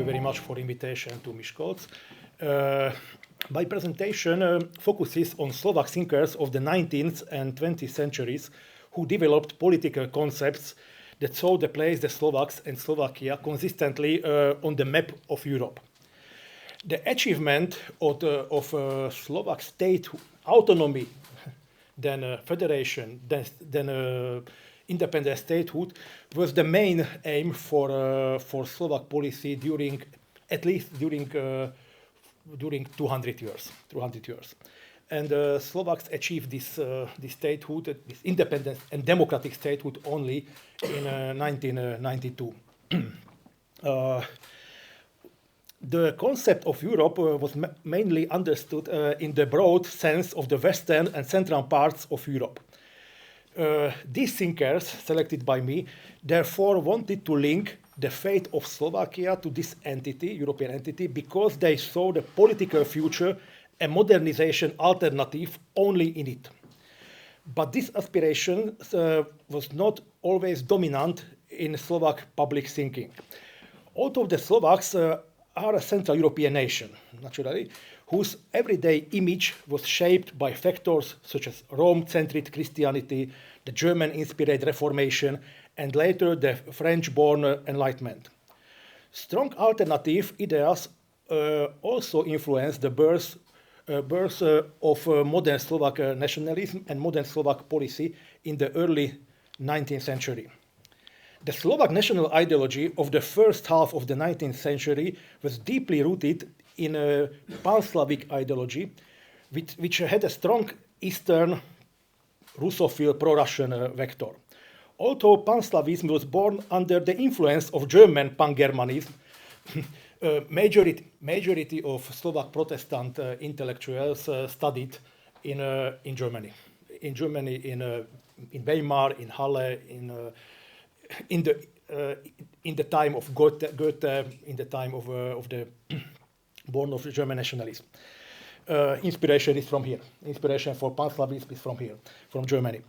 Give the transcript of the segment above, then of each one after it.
you very much for invitation to Miskolc. My presentation focuses on Slovak thinkers of the 19th and 20th centuries who developed political concepts that saw the place the Slovaks and Slovakia consistently on the map of Europe. The achievement of Slovak state autonomy, then federation, then independent statehood was the main aim for Slovak policy during 200 years. And Slovaks achieved this statehood, this independent and democratic statehood only in 1992. The concept of Europe was mainly understood in the broad sense of the western and central parts of Europe. These thinkers, selected by me, therefore wanted to link the fate of Slovakia to this entity, European entity, because they saw the political future and modernization alternative only in it. But this aspiration was not always dominant in Slovak public thinking. Although the Slovaks are a Central European nation, naturally, whose everyday image was shaped by factors such as Rome-centric Christianity, the German-inspired Reformation, and later the French-born Enlightenment. Strong alternative ideas also influenced the birth of modern Slovak nationalism and modern Slovak policy in the early 19th century. The Slovak national ideology of the first half of the 19th century was deeply rooted in a pan-Slavic ideology, which had a strong Eastern Russophile pro-Russian vector. Although pan-Slavism was born under the influence of German pan-Germanism, majority of Slovak Protestant intellectuals studied in Germany. In Germany, in Weimar, in Halle, in the time of Goethe, in the time of the born of German nationalism. Inspiration is from here. Inspiration for pan-Slavism is from here, from Germany.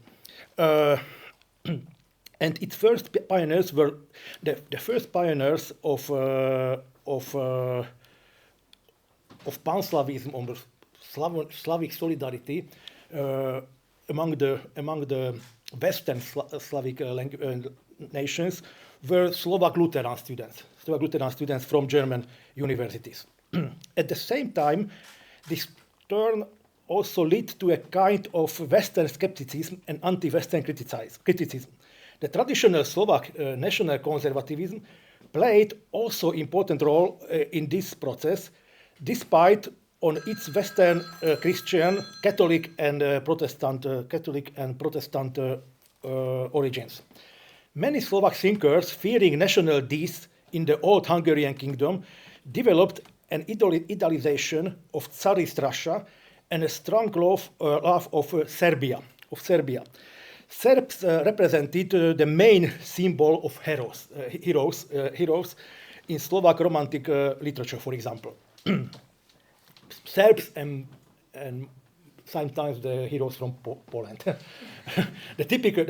And its first pioneers were the first pioneers of pan-Slavism, on the Slavic solidarity among the Western Slavic nations were Slovak Lutheran students from German universities. At the same time, this turn also led to a kind of Western skepticism and anti-Western criticism. The traditional Slovak national conservatism played also important role in this process, despite on its Western Christian, Catholic and Protestant origins. Many Slovak thinkers, fearing national death in the old Hungarian kingdom, developed an idealization of Tsarist Russia and a strong love of Serbia. Serbs represented the main symbol of heroes in Slovak romantic literature, for example. Serbs and sometimes the heroes from Poland. The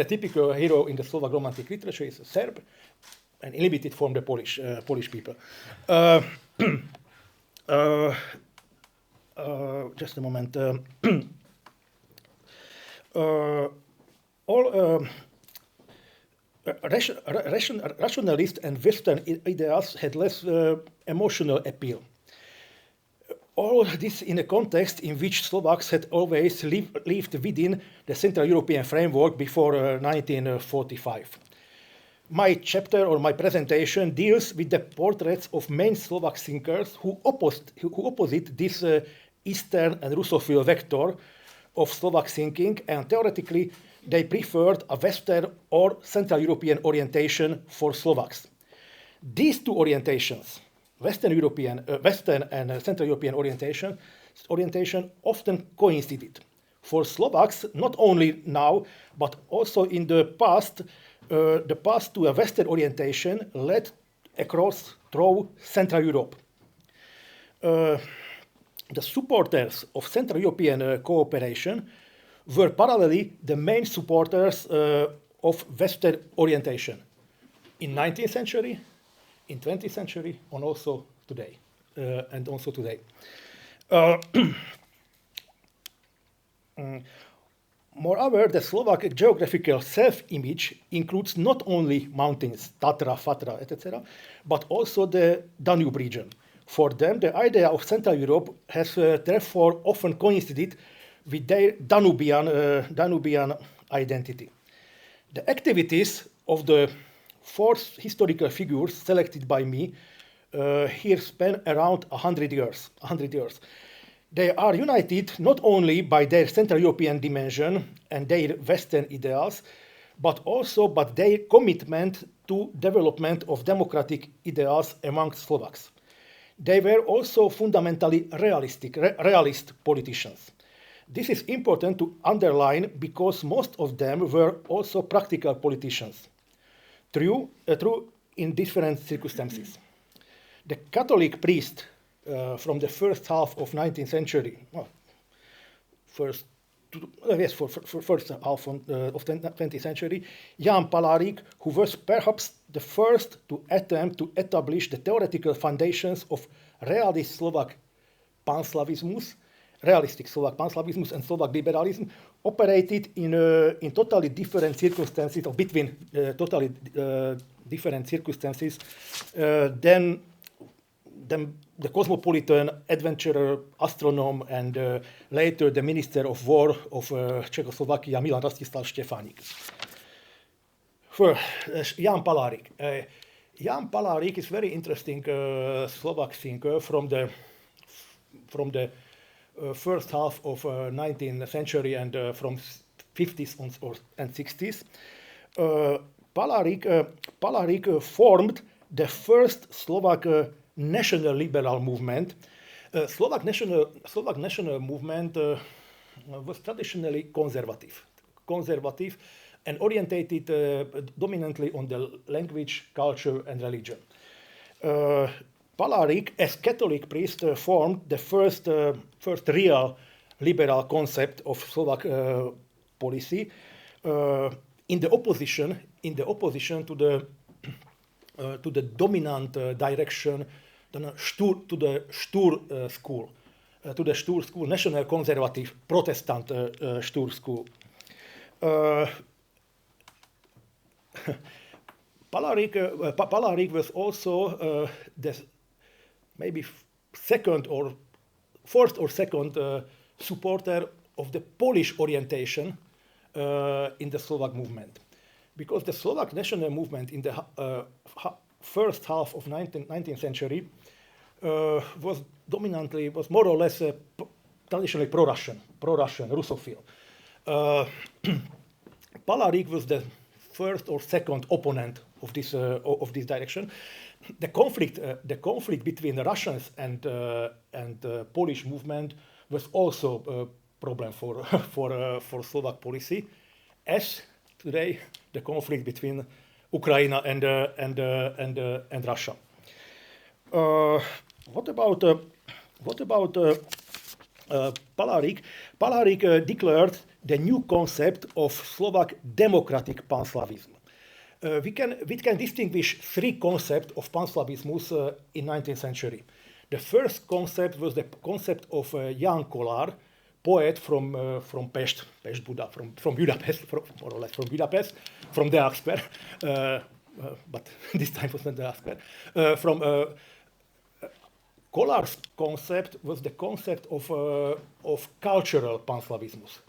typical hero in the Slovak romantic literature is a Serb, and limited from the Polish people. Just a moment. All rationalist and Western ideas had less emotional appeal. All this in a context in which Slovaks had always lived within the Central European framework before 1945. My chapter or my presentation deals with the portraits of main Slovak thinkers who opposite this Eastern and Russophile vector of Slovak thinking, and theoretically they preferred a Western or Central European orientation for Slovaks. These two orientations, Western and Central European orientation often coincided. For Slovaks, not only now, but also in the past to a Western orientation led across through Central Europe. The supporters of Central European cooperation were parallelly the main supporters of Western orientation in 19th century, in 20th century and also today. Moreover, the Slovak geographical self-image includes not only mountains, Tatra, Fatra, etc., but also the Danube region. For them, the idea of Central Europe has therefore often coincided with their Danubian identity. The activities of the four historical figures selected by me here span around 100 years. They are united not only by their Central European dimension and their Western ideals, but also by their commitment to development of democratic ideals amongst Slovaks. They were also fundamentally realist politicians. This is important to underline because most of them were also practical politicians, true in different circumstances. The Catholic priest from the first half of 19th century, first half of 20th century, Jan Palarik, who was perhaps the first to attempt to establish the theoretical foundations of realist Slovak panslavismus, realistic Slovak panslavismus and Slovak liberalism, operated in totally different circumstances, or between totally different circumstances than the cosmopolitan adventurer, astronom, and later the Minister of War of Czechoslovakia, Milan Rastislav Štefánik. Jan Palarik. Jan Palarik is very interesting Slovak thinker from the first half of 19th century and from 50s and 60s. Palarik formed the first Slovak national liberal movement. Slovak national movement was traditionally conservative and orientated dominantly on the language, culture, and religion. Palarik, as Catholic priest, formed the first real liberal concept of Slovak policy in the opposition to the dominant direction to the Stur school, national conservative Protestant Stur school. Palarik was also the maybe second or first or second supporter of the Polish orientation in the Slovak movement, because the Slovak national movement in the first half of 19th century was more or less traditionally pro-Russian, Russophile. Palarik was the first or second opponent of this direction. The conflict between the Russians and Polish movement was also a problem for Slovak policy, as today the conflict between Ukraine and Russia. What about Palarik? Palarik declared the new concept of Slovak democratic panslavism. We can distinguish three concepts of panslavismus in 19th century. The first concept was the concept of Jan Kollár, poet from Pest, from Budapest, more or less from Budapest, from the Axper, but this time was not the Axper. Kollár's concept was the concept of cultural panslavismus,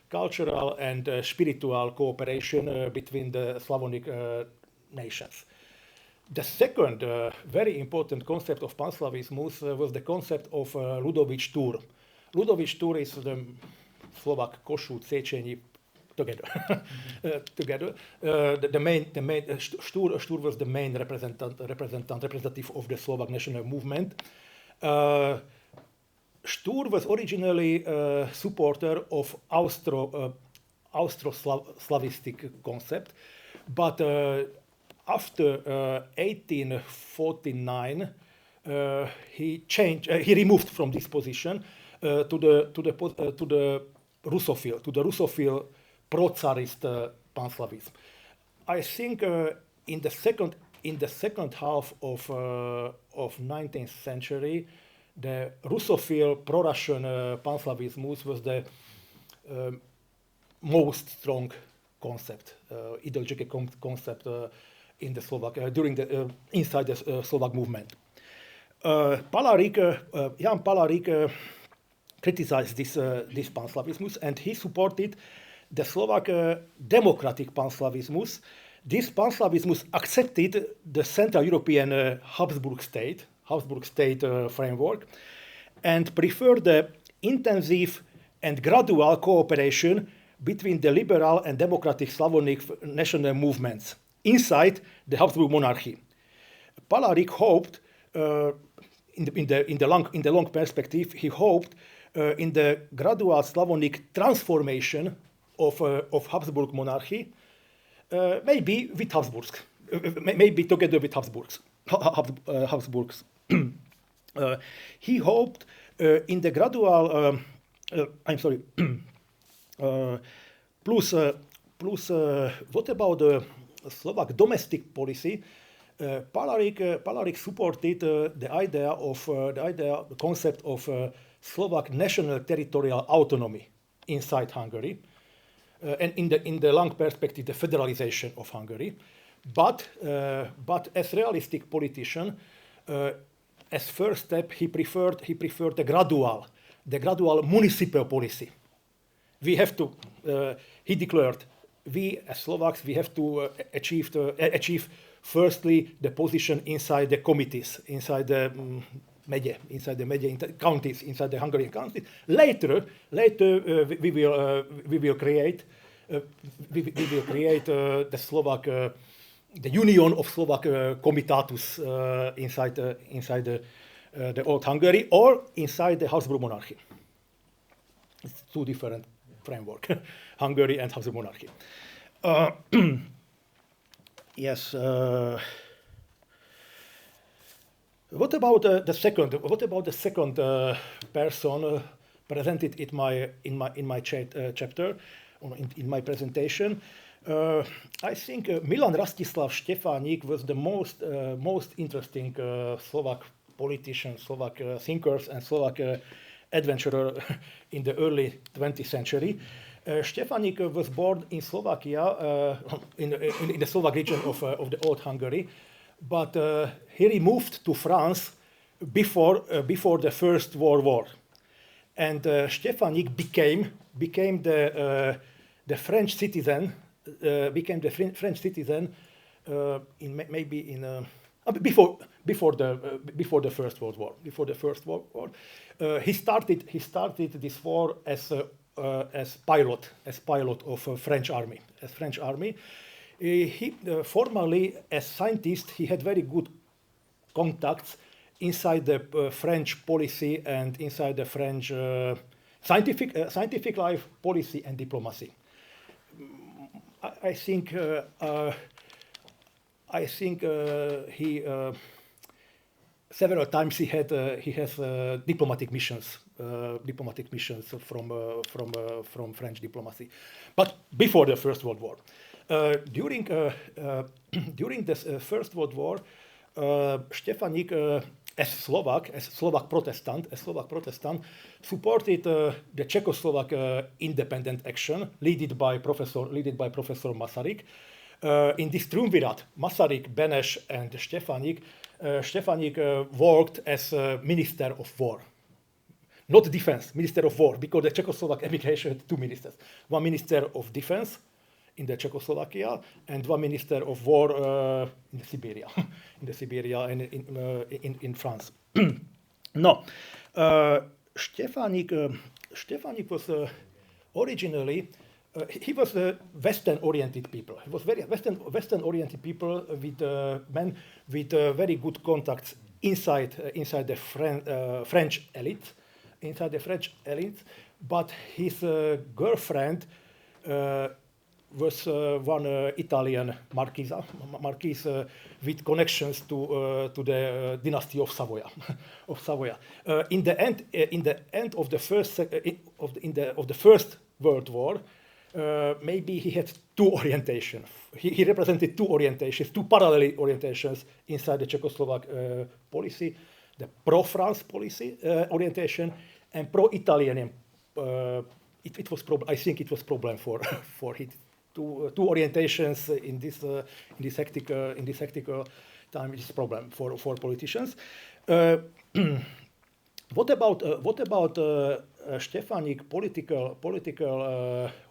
cultural and spiritual cooperation between the Slavonic nations. The second very important concept of panslavismus was the concept of Ludovic Stur. Ludovic Stur is the Slovak Kossuth, Széchenyi together. The main Stur was the main representative of the Slovak national movement. Stur was originally a supporter of Austro-Slavistic concept, but after 1849, he removed from this position to the Russophile pro-Tsarist panslavism. I think in the second in the second half of 19th century, the Russophile pro-Russian pan-Slavismus was the most strong concept, ideological concept in the Slovak inside the Slovak movement. Jan Palarik criticized this pan-Slavismus, and he supported the Slovak democratic pan-Slavismus. This pan-Slavismus accepted the Central European Habsburg state framework, and preferred the intensive and gradual cooperation between the liberal and democratic Slavonic national movements inside the Habsburg monarchy. Palarik hoped, in the long perspective, he hoped in the gradual Slavonic transformation of Habsburg monarchy, maybe with Habsburgs, maybe together with Habsburgs. He hoped in the gradual, what about the Slovak domestic policy? Palarik supported the concept of Slovak national territorial autonomy inside Hungary, and in the long perspective, the federalization of Hungary. But as realistic politician, as first step, he preferred the gradual municipal policy. We have to, he declared, we as Slovaks, we have to achieve firstly the position inside the committees, inside the counties, inside the Hungarian counties. Later we will create the Slovak, the union of Slovak comitatus inside the old Hungary or inside the Habsburg monarchy. It's two different framework, Hungary and Habsburg monarchy. Yes. What about the second person presented in my chapter, or in my presentation? I think Milan Rastislav Štefánik was the most interesting Slovak politician, Slovak thinkers, and Slovak adventurer in the early 20th century. Štefánik was born in Slovakia, in the Slovak region of the old Hungary, but he moved to France before the First World War, and Štefánik became the French citizen. Became the French citizen before the First World War. Before the First World War, he started this war as pilot of French army. He formerly, as scientist, he had very good contacts inside the French policy and inside the French scientific life, policy and diplomacy. I think he several times he has diplomatic missions from French diplomacy, but before the First World War. During this First World War, Štefánik, as Slovak Protestant, supported the Czechoslovak independent action, led by Professor Masaryk. In this triumvirate, Masaryk, Beneš, and Štefánik, Štefánik worked as Minister of War. Not defense, Minister of War, because the Czechoslovak emigration had two ministers. One Minister of Defense in the Czechoslovakia, and one Minister of War in Siberia, and in France. No, Štefánik was originally he was a Western-oriented people. He was very Western-oriented people with men with very good contacts inside the French elite. But his girlfriend was one Italian marquise with connections to the dynasty of Savoy. In the end of the First World War, maybe he had two orientations. He represented two orientations, two parallel orientations inside the Czechoslovak policy, the pro-France policy orientation and pro-Italian. I think it was problem for his two orientations in this hectic time. It is problem for politicians. What about Stefanik's political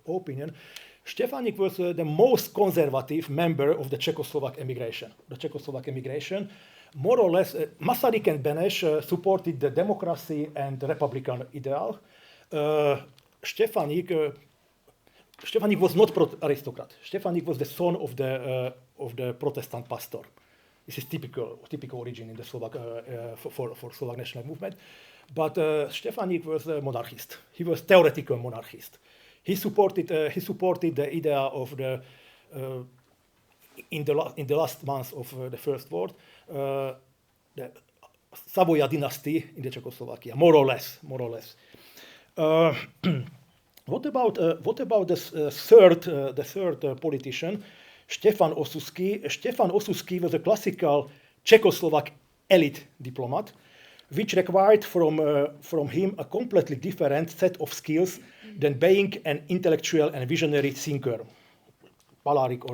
opinion? Stefanik was the most conservative member of the Czechoslovak emigration. More or less, Masaryk and Beneš supported the democracy and the republican ideal. Stefanik was not aristocrat. Stefanik was the son of the Protestant pastor. This is typical origin in the Slovak for Slovak national movement. But Stefanik was a monarchist. He was theoretical monarchist. He supported the idea of the in the last months of the First World, the Savoya dynasty in the Czechoslovakia, more or less. What about the third politician, Stefan Osuski? Stefan Osuski was a classical Czechoslovak elite diplomat, which required from him a completely different set of skills than being an intellectual and visionary thinker, Palarik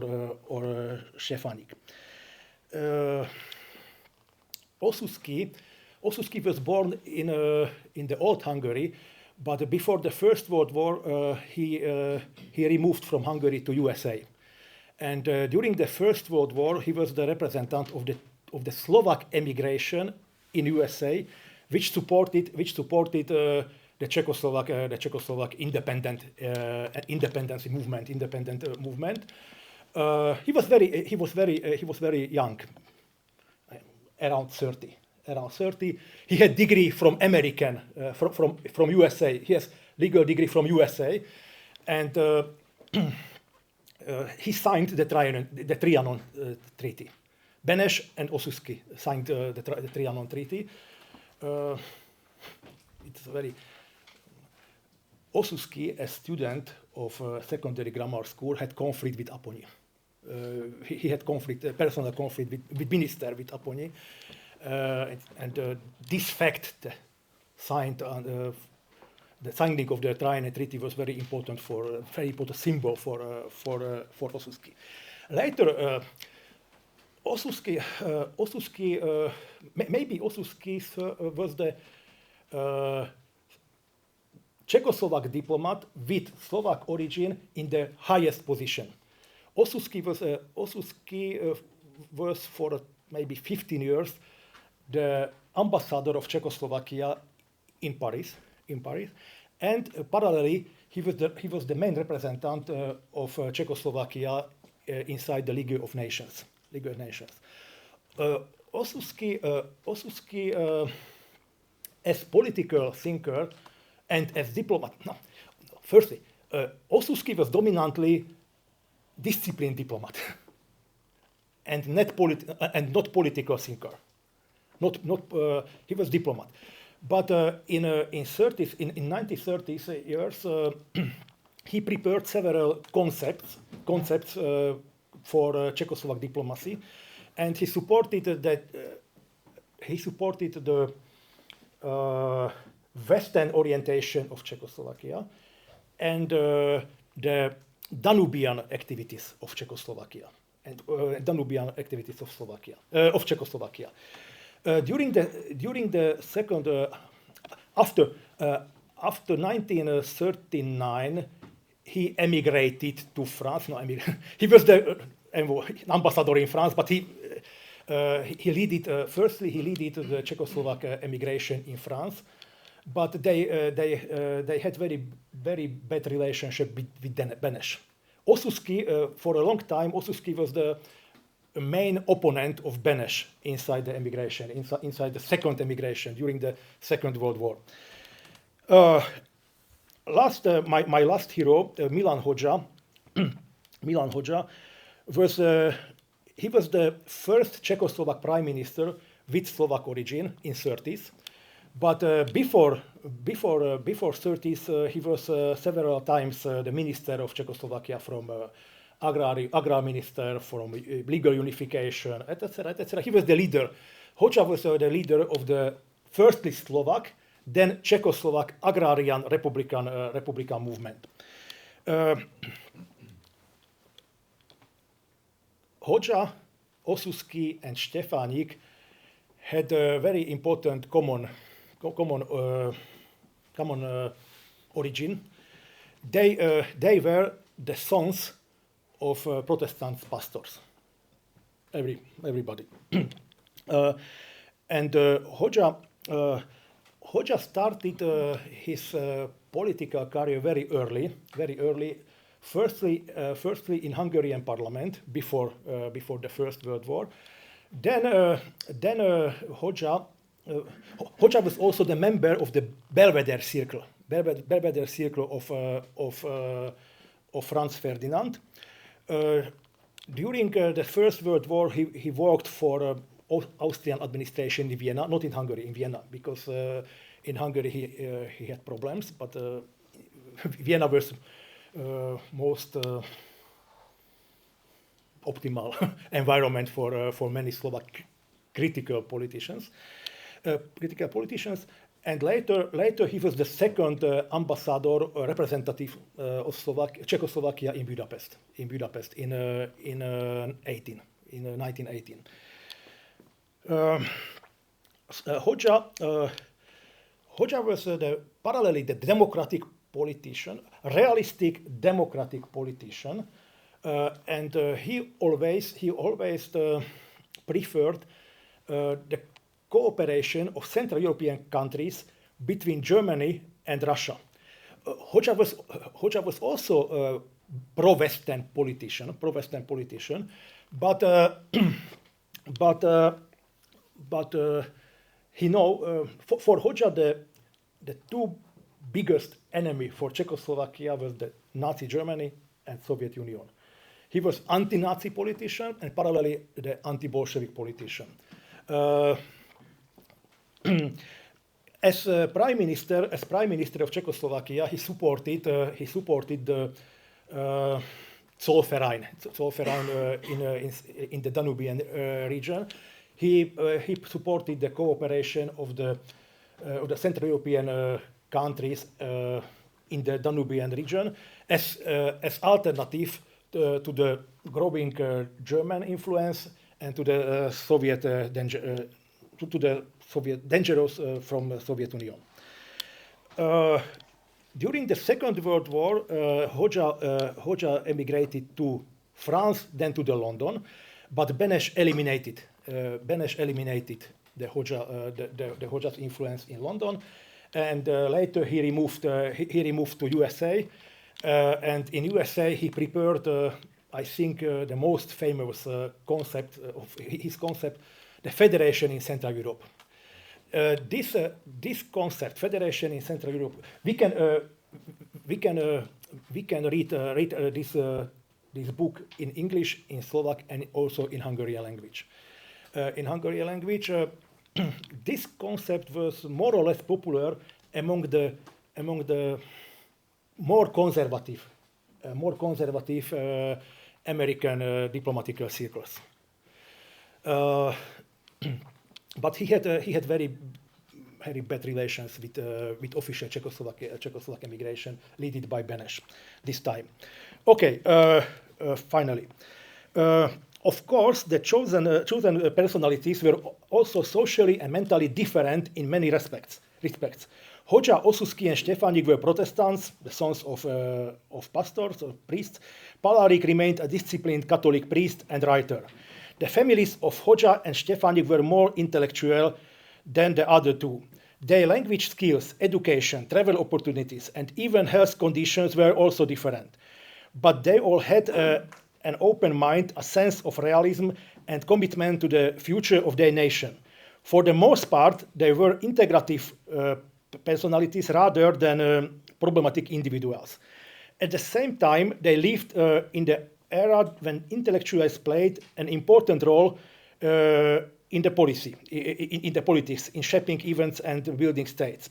or Stefanik. Osuski was born in the old Hungary, but before the First World War, he removed from Hungary to USA. And during the First World War, he was the representative of the Slovak emigration in USA, which supported the Czechoslovak independence movement. He was very young, around 30. He had degree from from USA. He has legal degree from USA, and he signed the Trianon Treaty. Beneš and Osuski signed the Trianon Treaty. It's very. Osuski, a student of secondary grammar school, had conflict with Apony. He had personal conflict with minister, with Apony. And this fact, the signing of the Trianon Treaty was very important symbol for Osuski. Later, maybe Osuski was the Czechoslovak diplomat with Slovak origin in the highest position. Osuski was for maybe 15 years the ambassador of Czechoslovakia in Paris, and parallelly he was the main representative of Czechoslovakia inside the League of Nations. Osuski, as political thinker and as diplomat. No, firstly, Osuski was dominantly disciplined diplomat and not political thinker. He was diplomat, but in 1930s years he prepared several concepts for Czechoslovak diplomacy, and he supported the Western orientation of Czechoslovakia and the Danubian activities of Czechoslovakia and of Czechoslovakia. During the second after 1939, he emigrated to France. He was the ambassador in France, but he led the Czechoslovak emigration in France. But they had very bad relationship with Beneš. Osuski, for a long time, Osuski was the main opponent of Beneš inside the emigration, inside the second emigration during the Second World War. My last hero, Milan Hoxha. Milan Hoxha was the first Czechoslovak prime minister with Slovak origin in 30s. But before 30s, he was several times the minister of Czechoslovakia, from agrar minister, from legal unification, etc., etc. He was the leader. Hoxha was the leader of the firstly Slovak, then Czechoslovak agrarian Republican movement. Hoxha, Osusky, and Štefánik had a very important common origin. They were the sons of Protestant pastors. Everybody. And Hoxha started his political career very early. Firstly in Hungarian parliament before the First World War. Then Hoxha was also the member of the Belvedere circle of Franz Ferdinand. During the First World War, he worked for Austrian administration in Vienna, not in Hungary, in Vienna, because in Hungary he had problems, but Vienna was most optimal environment for many Slovak critical politicians. And later he was the second ambassador representative of Czechoslovakia in Budapest in 1918. Hoxha was parallelly the democratic politician, realistic democratic politician, and he always preferred the cooperation of Central European countries between Germany and Russia. Hoxha was also a pro-Western politician, but for Hoxha the two biggest enemy for Czechoslovakia was the Nazi Germany and Soviet Union. He was anti-Nazi politician and parallelly the anti-Bolshevik politician. As prime minister of Czechoslovakia, he supported the Zollverein in the Danubian region. He supported the cooperation of the Central European countries in the Danubian region as alternative to the growing German influence and to the Soviet dangerous from the Soviet Union. During the Second World War, Hoxha emigrated to France, then to London, but Beneš eliminated the Hoxha's influence in London, and later he removed to USA, and in USA he prepared, I think, the most famous concept of his concept, the federation in Central Europe. This concept, federation in Central Europe, we can read this book in English, in Slovak, and also in Hungarian language. In Hungarian language, this concept was more or less popular among the more conservative American diplomatical circles. But he had very bad relations with official Czechoslovak immigration, led by Beneš this time. Okay, finally. Of course, the chosen personalities were also socially and mentally different in many respects. Hoxha, Osusky, and Štefánik were Protestants, the sons of pastors or priests. Palarik remained a disciplined Catholic priest and writer. The families of Hoxha and Štefánik were more intellectual than the other two. Their language skills, education, travel opportunities, and even health conditions were also different. But they all had an open mind, a sense of realism, and commitment to the future of their nation. For the most part, they were integrative personalities rather than problematic individuals. At the same time, they lived in the era when intellectuals played an important role in the policy, in the politics, in shaping events and building states.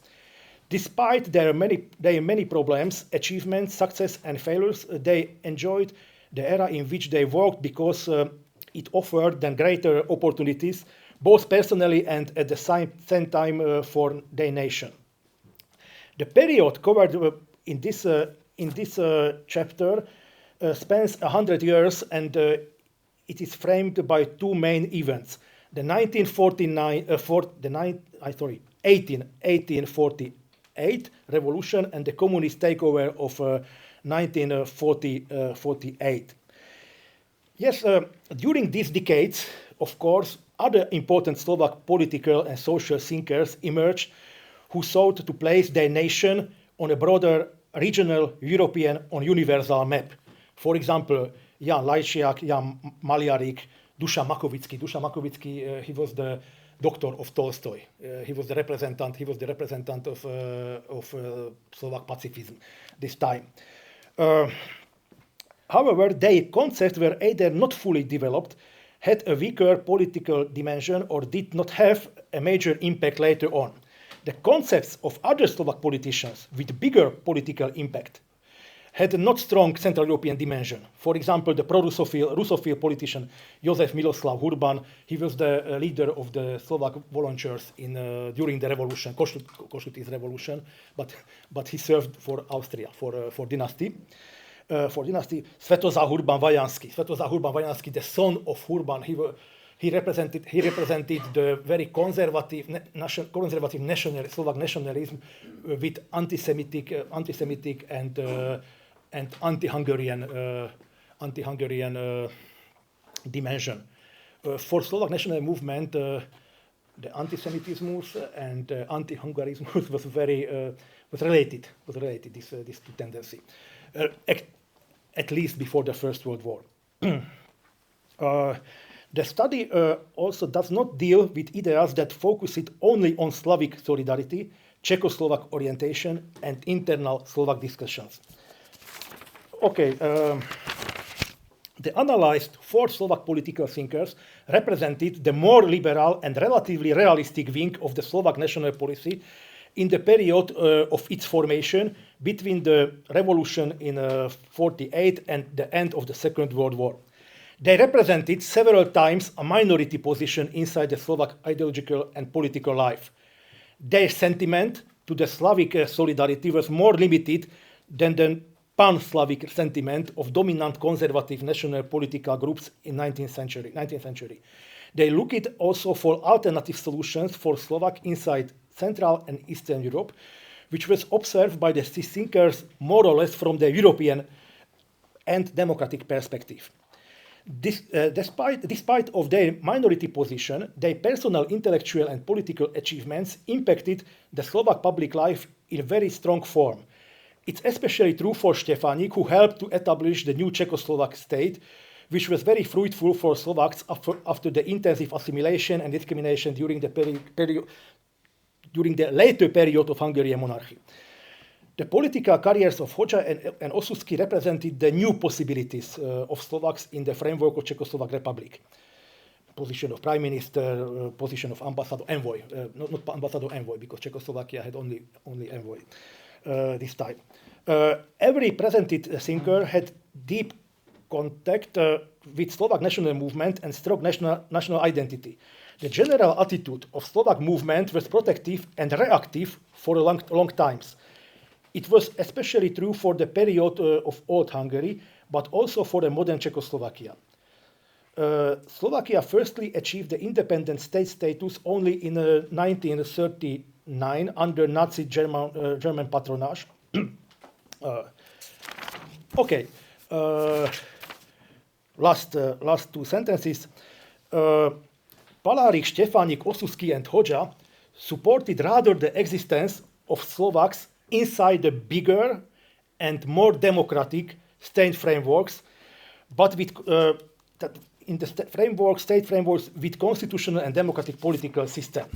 Despite their many problems, achievements, success, and failures, they enjoyed the era in which they worked because it offered them greater opportunities, both personally and at the same time for their nation. The period covered in this chapter spans 100 years, and it is framed by two main events: the 1848 revolution and the communist takeover of 1948. Yes, during these decades, of course, other important Slovak political and social thinkers emerged who sought to place their nation on a broader regional, European, or universal map. For example, Jan Lajčiak, Jan Maliarik, Dušan Makovický. Dušan Makovický, he was the doctor of Tolstoy. He was the representant of Slovak pacifism this time. However, their concepts were either not fully developed, had a weaker political dimension, or did not have a major impact later on. The concepts of other Slovak politicians with bigger political impact had a not strong Central European dimension. For example, the pro-Russophile politician Josef Miloslav Hurban, he was the leader of the Slovak volunteers during the revolution, Kossuth's revolution, but he served for Austria, for dynasty. Svetozar Hurban Vajanský, the son of Hurban, he represented the very conservative Slovak nationalism with anti-Semitic and anti-Hungarian dimension. For Slovak national movement, the anti-Semitism and anti-Hungarism was related. These two tendencies, at least before the First World War. The study also does not deal with ideas that focus it only on Slavic solidarity, Czechoslovak orientation, and internal Slovak discussions. Okay, the analyzed four Slovak political thinkers represented the more liberal and relatively realistic wing of the Slovak national policy in the period of its formation between the revolution in 1948 and the end of the Second World War. They represented several times a minority position inside the Slovak ideological and political life. Their sentiment to the Slavic solidarity was more limited than the pan-Slavic sentiment of dominant conservative national political groups in 19th century. They looked also for alternative solutions for Slovak inside Central and Eastern Europe, which was observed by the thinkers more or less from the European and democratic perspective. Despite of their minority position, their personal intellectual and political achievements impacted the Slovak public life in very strong form. It's especially true for Štefánik, who helped to establish the new Czechoslovak state, which was very fruitful for Slovaks after the intensive assimilation and discrimination during the later period of Hungarian monarchy. The political careers of Hoxha and Osusky represented the new possibilities of Slovaks in the framework of Czechoslovak Republic. Position of prime minister, position of ambassador, envoy, not ambassador, envoy, because Czechoslovakia had only envoy this time. Every presented thinker had deep contact with Slovak national movement and strong national identity. The general attitude of Slovak movement was protective and reactive for a long times. It was especially true for the period of Old Hungary, but also for the modern Czechoslovakia. Slovakia firstly achieved the independent state status only in 1939 under Nazi German patronage. Last two sentences. Palárik, Štefánik, Osusky, and Hoxha supported rather the existence of Slovaks inside the bigger and more democratic state frameworks, but with in the state frameworks with constitutional and democratic political system.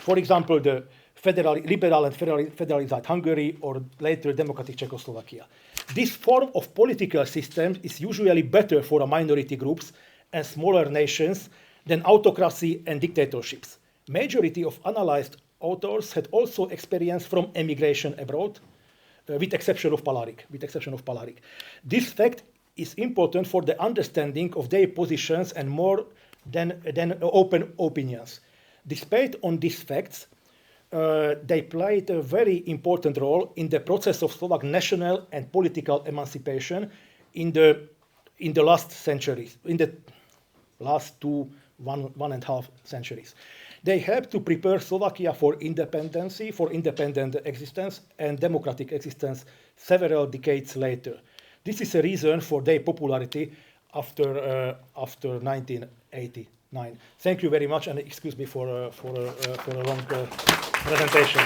For example, the liberal and federalized Hungary, or later democratic Czechoslovakia. This form of political system is usually better for minority groups and smaller nations then autocracy and dictatorships. Majority of analyzed authors had also experience from emigration abroad, with exception of Palaric. This fact is important for the understanding of their positions and more than open opinions. Despite on these facts, they played a very important role in the process of Slovak national and political emancipation in the last centuries, in the last one and a half centuries. They helped to prepare Slovakia for independence, for independent existence and democratic existence several decades later. This is a reason for their popularity after 1989. Thank you very much, and excuse me for a long presentation.